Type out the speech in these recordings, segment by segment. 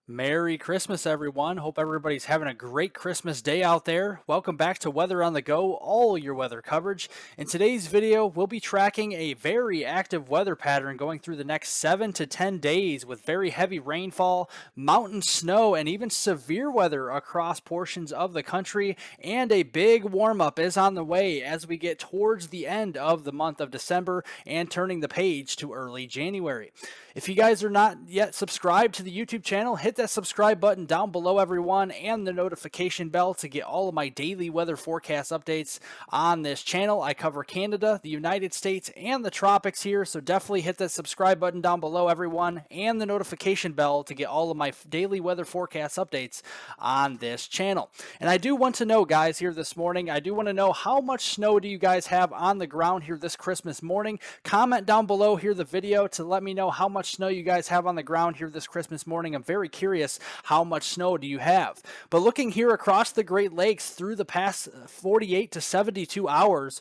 Merry Christmas, everyone. Hope everybody's having a great Christmas day out there. Welcome back to Weather on the Go, all your weather coverage. In today's video, we'll be tracking a very active weather pattern going through the next 7 to 10 days with very heavy rainfall, mountain snow, and even severe weather across portions of the country. And a big warm up is on the way as we get towards the end of the month of December and turning the page to early January. If you guys are not yet subscribed to the YouTube channel, hit that subscribe button down below, everyone, and the notification bell to get all of my daily weather forecast updates on this channel. I cover Canada, the United States, and the tropics here, so definitely hit that subscribe button down below, everyone, and the notification bell to get all of my daily weather forecast updates on this channel. And I do want to know, guys, here this morning, I do want to know how much snow do you guys have on the ground here this Christmas morning? Comment down below here the video to let me know how much snow you guys have on the ground here this Christmas morning. I'm very curious, how much snow do you have? But looking here across the Great Lakes through the past 48 to 72 hours,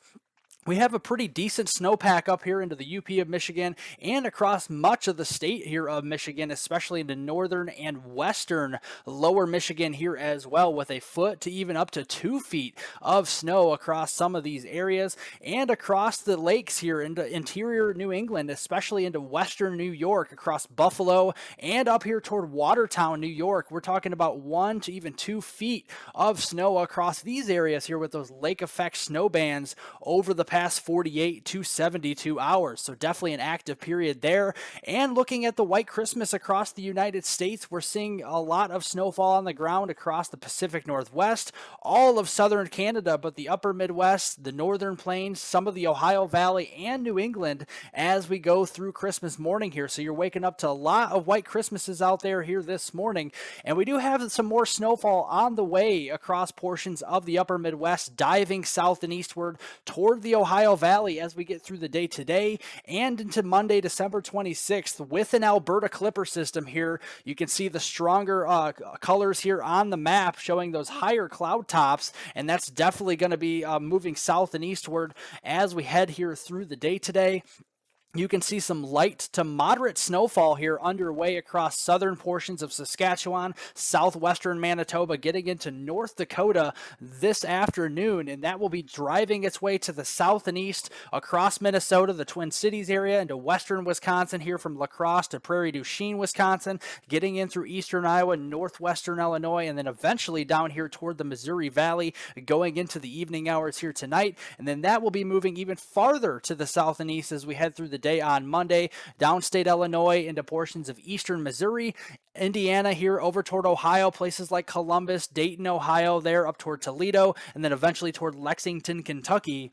we have a pretty decent snowpack up here into the UP of Michigan and across much of the state here of Michigan, especially into northern and western lower Michigan here as well, with a foot to even up to 2 feet of snow across some of these areas and across the lakes here into interior New England, especially into western New York, across Buffalo and up here toward Watertown, New York. We're talking about 1 to even 2 feet of snow across these areas here with those lake effect snow bands over the past 48 to 72 hours. So definitely an active period there. And looking at the white Christmas across the United States, we're seeing a lot of snowfall on the ground across the Pacific Northwest, all of southern Canada, but the upper Midwest, the northern plains, some of the Ohio Valley, and New England as we go through Christmas morning here. So you're waking up to a lot of white Christmases out there here this morning. And we do have some more snowfall on the way across portions of the upper Midwest, diving south and eastward toward the Ohio Valley as we get through the day today and into Monday, December 26th, with an Alberta Clipper system here. You can see the stronger colors here on the map showing those higher cloud tops, and that's definitely going to be moving south and eastward as we head here through the day today. You can see some light to moderate snowfall here underway across southern portions of Saskatchewan, southwestern Manitoba, getting into North Dakota this afternoon, and that will be driving its way to the south and east across Minnesota, the Twin Cities area, into western Wisconsin here from La Crosse to Prairie du Chien, Wisconsin, getting in through eastern Iowa, northwestern Illinois, and then eventually down here toward the Missouri Valley, going into the evening hours here tonight, and then that will be moving even farther to the south and east as we head through the day on Monday, downstate Illinois into portions of eastern Missouri, Indiana here over toward Ohio, places like Columbus, Dayton, Ohio, there up toward Toledo, and then eventually toward Lexington, Kentucky,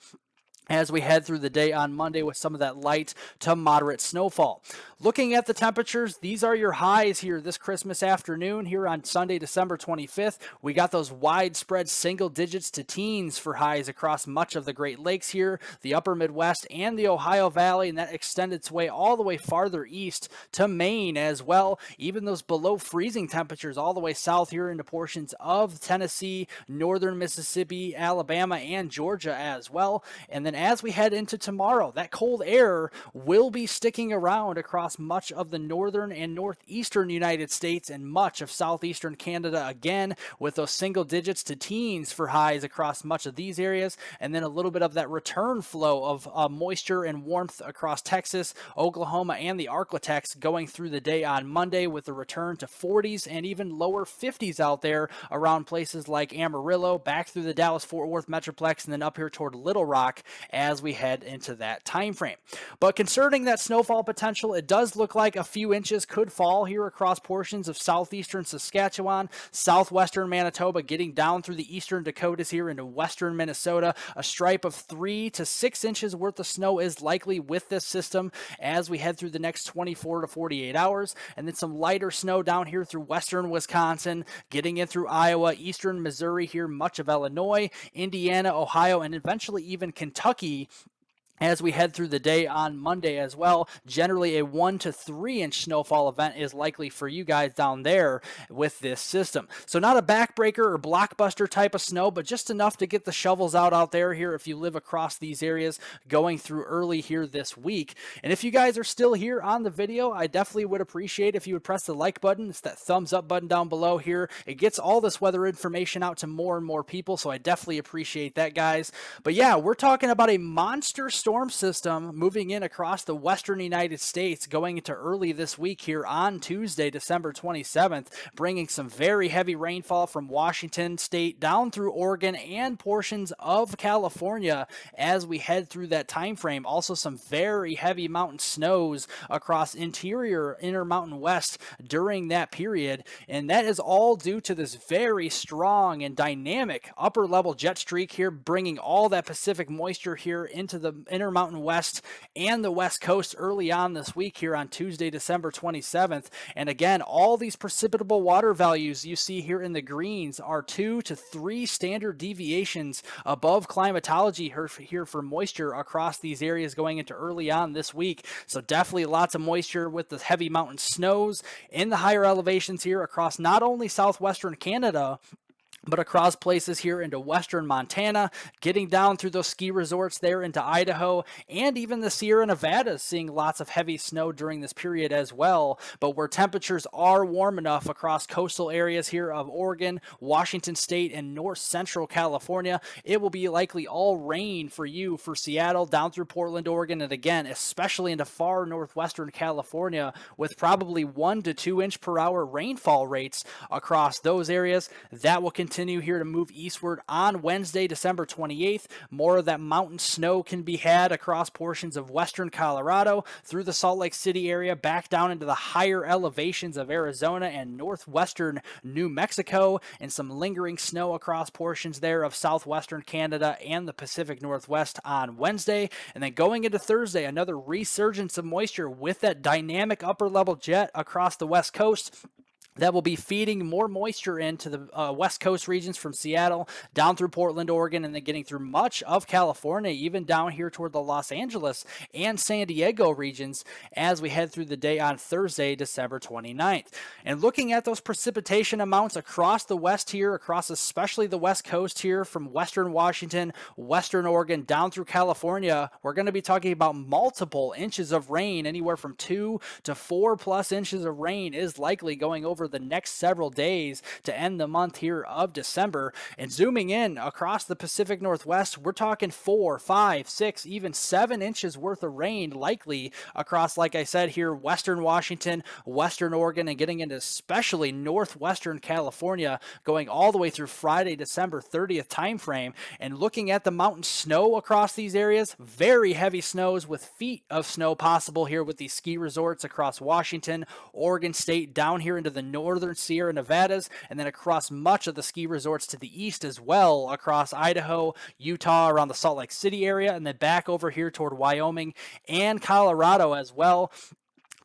as we head through the day on Monday with some of that light to moderate snowfall. Looking at the temperatures, these are your highs here this Christmas afternoon here on Sunday, December 25th. We got those widespread single digits to teens for highs across much of the Great Lakes here, the upper Midwest, and the Ohio Valley, and that extended its way all the way farther east to Maine as well. Even those below freezing temperatures all the way south here into portions of Tennessee, northern Mississippi, Alabama, and Georgia as well. And then as we head into tomorrow, that cold air will be sticking around across much of the northern and northeastern United States and much of southeastern Canada again, with those single digits to teens for highs across much of these areas, and then a little bit of that return flow of moisture and warmth across Texas, Oklahoma, and the Arklatex going through the day on Monday, with a return to 40s and even lower 50s out there around places like Amarillo, back through the Dallas-Fort Worth Metroplex, and then up here toward Little Rock as we head into that time frame. But concerning that snowfall potential, it does look like a few inches could fall here across portions of southeastern Saskatchewan, southwestern Manitoba, getting down through the eastern Dakotas here into western Minnesota. A stripe of 3 to 6 inches worth of snow is likely with this system as we head through the next 24 to 48 hours, and then some lighter snow down here through western Wisconsin, getting in through Iowa, eastern Missouri here, much of Illinois, Indiana, Ohio, and eventually even Kentucky as we head through the day on Monday as well. Generally, a 1 to 3 inch snowfall event is likely for you guys down there with this system. So, not a backbreaker or blockbuster type of snow, but just enough to get the shovels out there here if you live across these areas going through early here this week. And if you guys are still here on the video, I definitely would appreciate if you would press the like button. It's that thumbs up button down below here. It gets all this weather information out to more and more people, so I definitely appreciate that, guys. But yeah, we're talking about a monster storm system moving in across the western United States going into early this week here on Tuesday, December 27th, bringing some very heavy rainfall from Washington State down through Oregon and portions of California as we head through that time frame. Also, some very heavy mountain snows across interior Intermountain West during that period, and that is all due to this very strong and dynamic upper level jet streak here, bringing all that Pacific moisture here into the Intermountain West and the West Coast early on this week here on Tuesday, December 27th. And again, all these precipitable water values you see here in the greens are 2 to 3 standard deviations above climatology here for moisture across these areas going into early on this week. So definitely lots of moisture with the heavy mountain snows in the higher elevations here across not only southwestern Canada, but across places here into western Montana, getting down through those ski resorts there into Idaho, and even the Sierra Nevadas seeing lots of heavy snow during this period as well. But where temperatures are warm enough across coastal areas here of Oregon, Washington State, and north central California, it will be likely all rain for you for Seattle down through Portland, Oregon, and again, especially into far northwestern California with probably 1 to 2 inch per hour rainfall rates across those areas. That will continue here to move eastward on Wednesday, December 28th. More of that mountain snow can be had across portions of western Colorado through the Salt Lake City area, back down into the higher elevations of Arizona and northwestern New Mexico, and some lingering snow across portions there of southwestern Canada and the Pacific Northwest on Wednesday. And then going into Thursday, another resurgence of moisture with that dynamic upper level jet across the West Coast that will be feeding more moisture into the West Coast regions from Seattle down through Portland, Oregon, and then getting through much of California, even down here toward the Los Angeles and San Diego regions as we head through the day on Thursday, December 29th. And looking at those precipitation amounts across the West here, across especially the West Coast here from western Washington, western Oregon, down through California, we're going to be talking about multiple inches of rain. Anywhere from 2 to 4 plus inches of rain is likely going over the next several days to end the month here of December. And zooming in across the Pacific Northwest, we're talking 4, 5, 6, even 7 inches worth of rain likely across, like I said here, western Washington, western Oregon, and getting into especially northwestern California, going all the way through Friday, December 30th timeframe. And looking at the mountain snow across these areas, very heavy snows with feet of snow possible here with these ski resorts across Washington, Oregon State, down here into the northern Sierra Nevadas, and then across much of the ski resorts to the east as well, across Idaho, Utah, around the Salt Lake City area, and then back over here toward Wyoming and Colorado as well.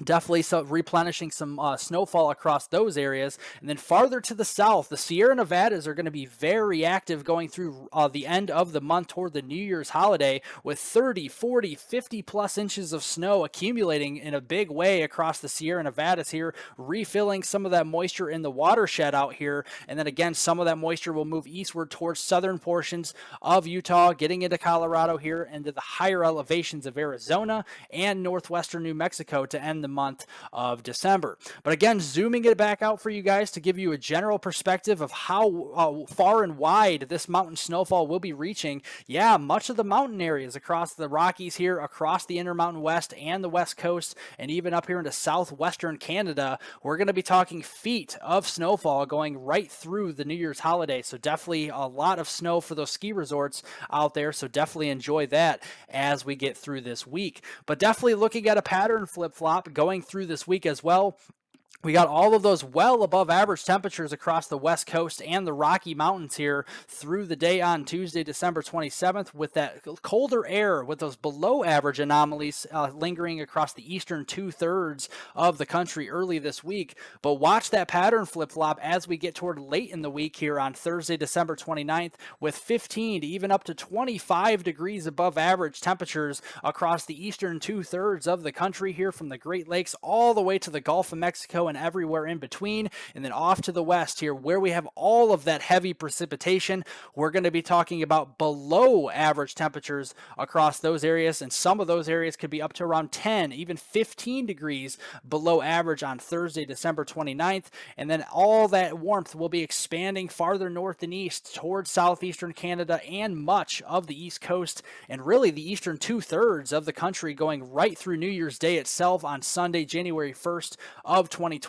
Definitely replenishing some snowfall across those areas. And then farther to the south, the Sierra Nevadas are going to be very active going through the end of the month toward the New Year's holiday, with 30, 40, 50 plus inches of snow accumulating in a big way across the Sierra Nevadas here, refilling some of that moisture in the watershed out here. And then again, some of that moisture will move eastward towards southern portions of Utah, getting into Colorado here, and to the higher elevations of Arizona and northwestern New Mexico to end the month of December. But again, zooming it back out for you guys to give you a general perspective of how far and wide this mountain snowfall will be reaching. Yeah, much of the mountain areas across the Rockies here, across the Intermountain West and the West Coast, and even up here into southwestern Canada, we're going to be talking feet of snowfall going right through the New Year's holiday. So definitely a lot of snow for those ski resorts out there. So definitely enjoy that as we get through this week. But definitely looking at a pattern flip-flop going through this week as well. We got all of those well above average temperatures across the West Coast and the Rocky Mountains here through the day on Tuesday, December 27th, with that colder air with those below average anomalies lingering across the eastern 2/3 of the country early this week. But watch that pattern flip flop as we get toward late in the week here on Thursday, December 29th, with 15 to even up to 25 degrees above average temperatures across the eastern 2/3 of the country here, from the Great Lakes all the way to the Gulf of Mexico and everywhere in between. And then off to the west here, where we have all of that heavy precipitation, we're going to be talking about below average temperatures across those areas. And some of those areas could be up to around 10, even 15 degrees below average on Thursday, December 29th. And then all that warmth will be expanding farther north and east towards southeastern Canada and much of the East Coast, and really the eastern 2/3 of the country, going right through New Year's Day itself on Sunday, January 1st of 2023.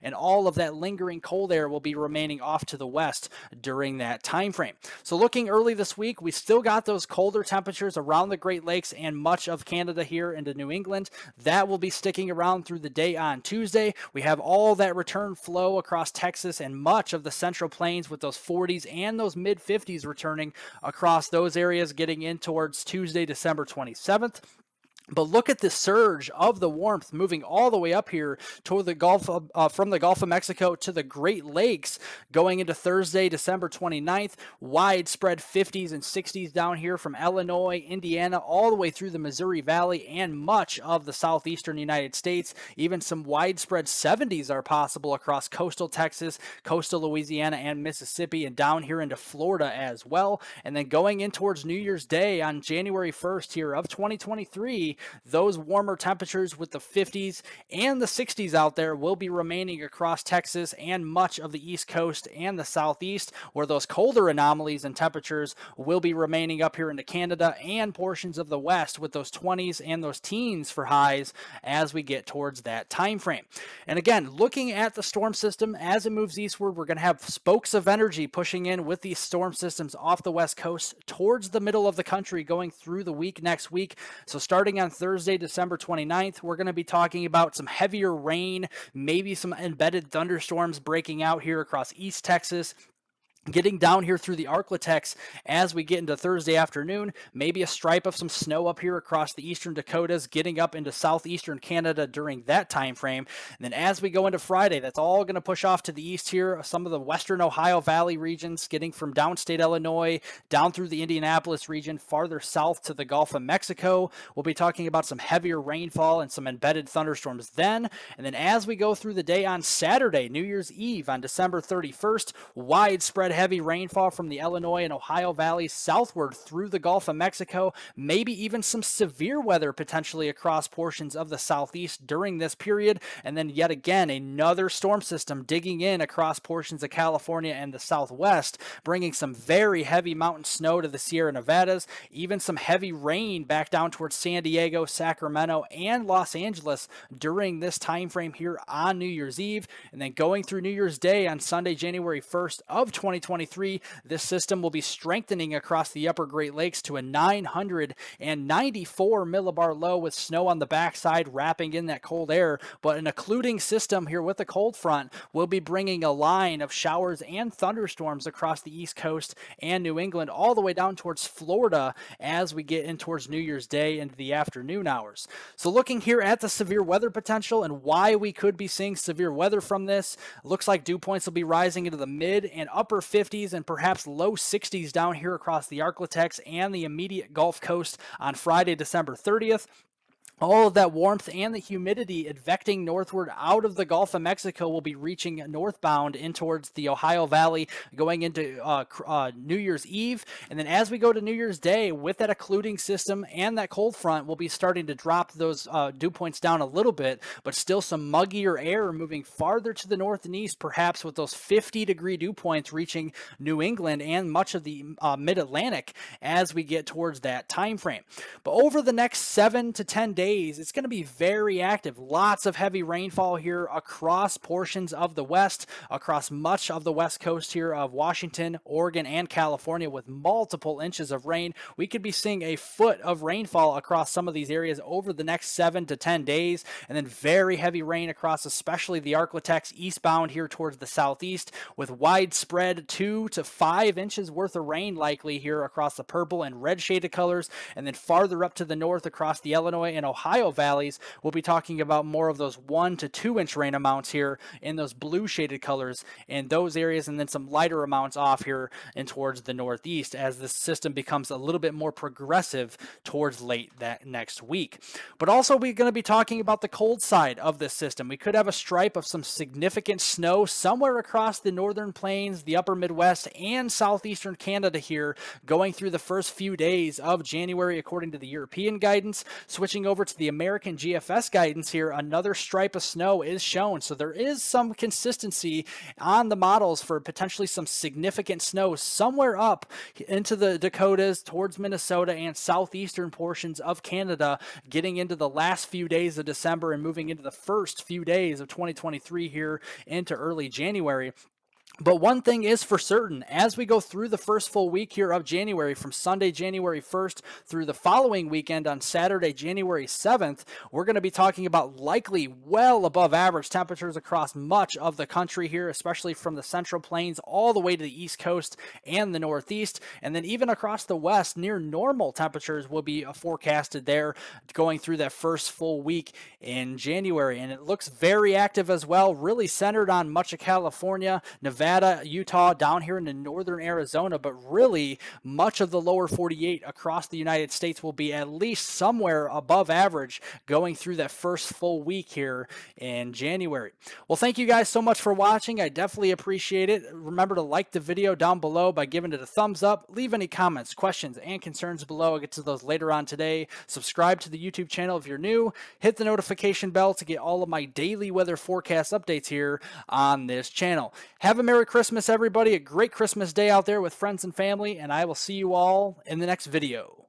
And all of that lingering cold air will be remaining off to the west during that time frame. So looking early this week, we still got those colder temperatures around the Great Lakes and much of Canada here into New England. That will be sticking around through the day on Tuesday. We have all that return flow across Texas and much of the Central Plains, with those 40s and those mid 50s returning across those areas getting in towards Tuesday, December 27th. But look at the surge of the warmth moving all the way up here toward the Gulf of, from the Gulf of Mexico to the Great Lakes going into Thursday, December 29th. Widespread 50s and 60s down here from Illinois, Indiana, all the way through the Missouri Valley and much of the southeastern United States. Even some widespread 70s are possible across coastal Texas, coastal Louisiana, and Mississippi, and down here into Florida as well. And then going in towards New Year's Day on January 1st here of 2023, those warmer temperatures with the 50s and the 60s out there will be remaining across Texas and much of the East Coast and the Southeast, where those colder anomalies and temperatures will be remaining up here into Canada and portions of the West, with those 20s and those teens for highs as we get towards that time frame. And again, looking at the storm system as it moves eastward, we're going to have spokes of energy pushing in with these storm systems off the West Coast towards the middle of the country going through the week next week. So starting on Thursday, December 29th, we're going to be talking about some heavier rain, maybe some embedded thunderstorms breaking out here across East Texas, getting down here through the Arklatex as we get into Thursday afternoon. Maybe a stripe of some snow up here across the eastern Dakotas, getting up into southeastern Canada during that time frame. And then as we go into Friday, that's all going to push off to the east here. Some of the western Ohio Valley regions, getting from downstate Illinois down through the Indianapolis region, farther south to the Gulf of Mexico. We'll be talking about some heavier rainfall and some embedded thunderstorms then. And then as we go through the day on Saturday, New Year's Eve on December 31st, widespread heavy rainfall from the Illinois and Ohio valleys southward through the Gulf of Mexico, maybe even some severe weather potentially across portions of the southeast during this period. And then yet again, another storm system digging in across portions of California and the southwest, bringing some very heavy mountain snow to the Sierra Nevadas, even some heavy rain back down towards San Diego, Sacramento, and Los Angeles during this time frame here on New Year's Eve. And then going through New Year's Day on Sunday, January 1st of 2023, this system will be strengthening across the upper Great Lakes to a 994 millibar low, with snow on the backside wrapping in that cold air. But an occluding system here with a cold front will be bringing a line of showers and thunderstorms across the East Coast and New England, all the way down towards Florida as we get in towards New Year's Day into the afternoon hours. So looking here at the severe weather potential and why we could be seeing severe weather from this, looks like dew points will be rising into the mid and upper 50s and perhaps low 60s down here across the Arklatex and the immediate Gulf Coast on Friday, December 30th. All of that warmth and the humidity advecting northward out of the Gulf of Mexico will be reaching northbound in towards the Ohio Valley going into New Year's Eve. And then as we go to New Year's Day, with that occluding system and that cold front, we'll be starting to drop those dew points down a little bit, but still some muggier air moving farther to the north and east, perhaps with those 50-degree dew points reaching New England and much of the mid-Atlantic as we get towards that time frame. But over the next 7 to 10 days, days, it's going to be very active. Lots of heavy rainfall here across portions of the west, across much of the west coast here of Washington, Oregon, and California, with multiple inches of rain. We could be seeing a foot of rainfall across some of these areas over the next 7 to 10 days, and then very heavy rain across especially the Arklatex eastbound here towards the southeast, with widespread 2 to 5 inches worth of rain likely here across the purple and red shaded colors. And then farther up to the north across the Illinois and Ohio valleys, we'll be talking about more of those 1 to 2 inch rain amounts here in those blue shaded colors in those areas, and then some lighter amounts off here and towards the northeast as this system becomes a little bit more progressive towards late that next week. But also we're going to be talking about the cold side of this system. We could have a stripe of some significant snow somewhere across the northern plains, the upper Midwest, and southeastern Canada here going through the first few days of January according to the European guidance. Switching over to the American GFS guidance here, another stripe of snow is shown. So there is some consistency on the models for potentially some significant snow somewhere up into the Dakotas, towards Minnesota, and southeastern portions of Canada, getting into the last few days of December and moving into the first few days of 2023 here into early January. But one thing is for certain, as we go through the first full week here of January, from Sunday, January 1st through the following weekend on Saturday, January 7th, we're going to be talking about likely well above average temperatures across much of the country here, especially from the Central Plains all the way to the East Coast and the Northeast. And then even across the West, near normal temperatures will be forecasted there going through that first full week in January. And it looks very active as well, really centered on much of California, Nevada, Utah, down here into northern Arizona, but really much of the lower 48 across the United States will be at least somewhere above average going through that first full week here in January. Well, thank you guys so much for watching. I definitely appreciate it. Remember to like the video down below by giving it a thumbs up. Leave any comments, questions, and concerns below. I'll get to those later on today. Subscribe to the YouTube channel if you're new. Hit the notification bell to get all of my daily weather forecast updates here on this channel. Have a Merry Christmas, everybody. A great Christmas day out there with friends and family, and I will see you all in the next video.